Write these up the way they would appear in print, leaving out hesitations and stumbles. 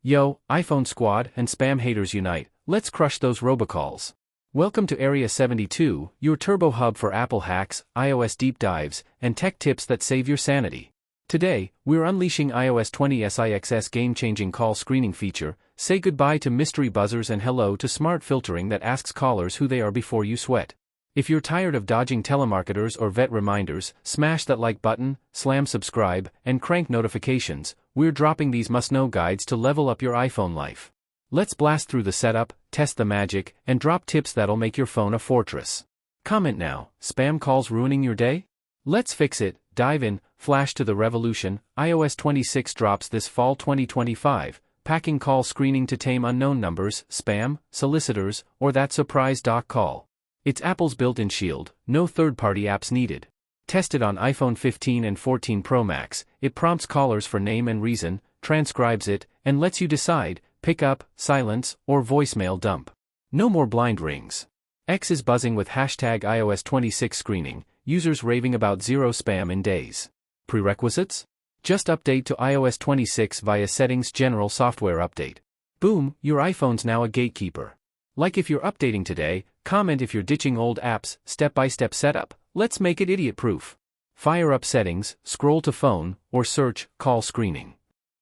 Yo, iPhone squad and spam haters unite, let's crush those robocalls. Welcome to Area 72, your turbo hub for Apple hacks, iOS deep dives, and tech tips that save your sanity. Today, we're unleashing iOS 20 SIX's game-changing call screening feature. Say goodbye to mystery buzzers and hello to smart filtering that asks callers who they are before you sweat. If you're tired of dodging telemarketers or vet reminders, smash that like button, slam subscribe, and crank notifications. We're dropping these must-know guides to level up your iPhone life. Let's blast through the setup, test the magic, and drop tips that'll make your phone a fortress. Comment now, spam calls ruining your day? Let's fix it. Dive in, flash to the revolution. iOS 26 drops this fall 2025, packing call screening to tame unknown numbers, spam, solicitors, or that surprise doc call. It's Apple's built-in shield, no third-party apps needed. Tested on iPhone 15 and 14 Pro Max, it prompts callers for name and reason, transcribes it, and lets you decide, pick up, silence, or voicemail dump. No more blind rings. X is buzzing with hashtag iOS 26 screening, users raving about zero spam in days. Prerequisites? Just update to iOS 26 via Settings General Software Update. Boom, your iPhone's now a gatekeeper. Like if you're updating today, comment if you're ditching old apps, step-by-step setup, let's make it idiot-proof. Fire up Settings, scroll to Phone, or search, Call Screening.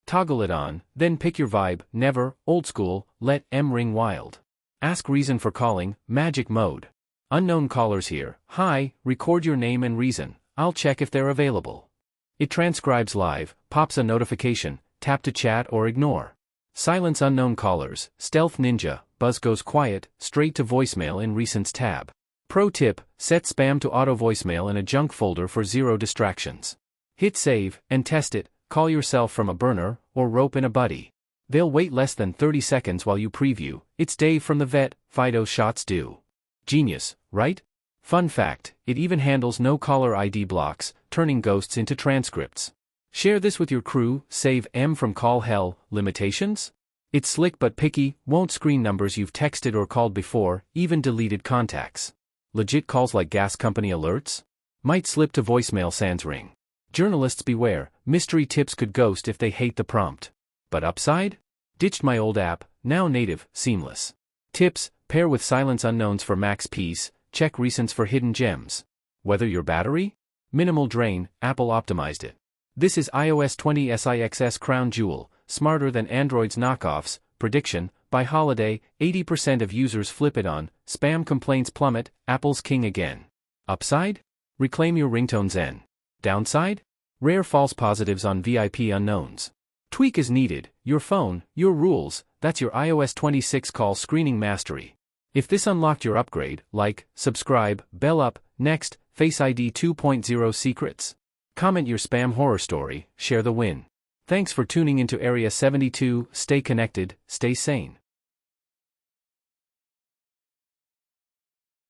Toggle it on, then pick your vibe, never, old school, let M ring wild. Ask reason for calling, magic mode. Unknown callers here, hi, record your name and reason, I'll check if they're available. It transcribes live, pops a notification, tap to chat or ignore. Silence unknown callers, Stealth Ninja, buzz goes quiet, straight to voicemail in Recents tab. Pro tip, set spam to auto voicemail in a junk folder for zero distractions. Hit save, and test it, call yourself from a burner, or rope in a buddy. They'll wait less than 30 seconds while you preview. It's Dave from the vet, Fido shots due. Genius, right? Fun fact, it even handles no caller ID blocks, turning ghosts into transcripts. Share this with your crew, save M from call hell. Limitations? It's slick but picky, won't screen numbers you've texted or called before, even deleted contacts. Legit calls like gas company alerts? Might slip to voicemail sans ring. Journalists beware, mystery tips could ghost if they hate the prompt. But upside? Ditched my old app, now native, seamless. Tips, pair with silence unknowns for max peace, check recents for hidden gems. Weather your battery? Minimal drain, Apple optimized it. This is iOS 20 SIX's crown jewel, smarter than Android's knockoffs. Prediction, by holiday, 80% of users flip it on, spam complaints plummet, Apple's king again. Upside? Reclaim your ringtone zen. Downside? Rare false positives on VIP unknowns. Tweak is needed, your phone, your rules, that's your iOS 26 call screening mastery. If this unlocked your upgrade, like, subscribe, bell up, next, Face ID 2.0 secrets. Comment your spam horror story, share the win. Thanks for tuning into Area 72, stay connected, stay sane.